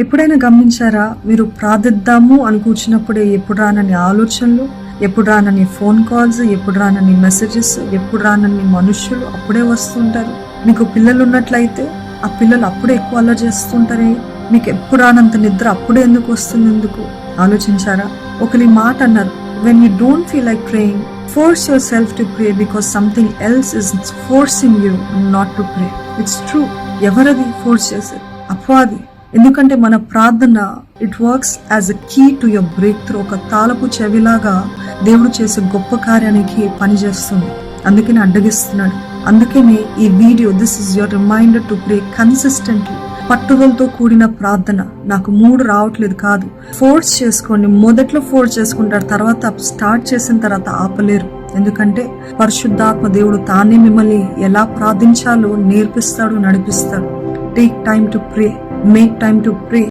ఎప్పుడైనా గమనించారా, మీరు ప్రార్థిద్దాము అని కూర్చున్నప్పుడే ఎప్పుడు రానని ఆలోచనలు, ఎప్పుడు రానని ఫోన్ కాల్స్, ఎప్పుడు రానని మెసేజెస్, ఎప్పుడు రానని మనుషులు అప్పుడే వస్తుంటారు. మీకు పిల్లలు ఉన్నట్లయితే ఆ పిల్లలు అప్పుడే ఎక్కువ అల్లరి చేస్తుంటారే. మీకు ఎప్పుడు రానంత నిద్ర అప్పుడే ఎందుకు వస్తుంది? ఎందుకు ఆలోచించారా? ఒకరి మాట అన్నారు, when you don't feel like praying, force yourself to pray because something else is forcing you not to pray. It's true. ఎవరది ఫోర్స్ చేసేది? అపవాది. ఎందుకంటే మన ప్రార్థన it works as a key to your break through. ఒక తాళపు చెవిలాగా దేవుడు చేసే గొప్ప కార్యానికి పనిచేస్తుంది. అందుకని అడ్డగిస్తున్నాడు. అందుకనే ఈ వీడియో, this is your reminder to pray consistently. పట్టుదలతో కూడిన ప్రార్థన. నాకు 3 రావట్లేదు కాదు, ఫోర్స్ చేసుకోండి. మొదట్లో ఫోర్స్ చేసుకుంటారు, తర్వాత స్టార్ట్ చేసిన తర్వాత ఆపలేరు. ఎందుకంటే పరిశుద్ధాత్మ దేవుడు తానే మిమ్మల్ని ఎలా ప్రార్థించాలో నేర్పిస్తాడు, నడిపిస్తాడు. Take time to pray, make time to pray.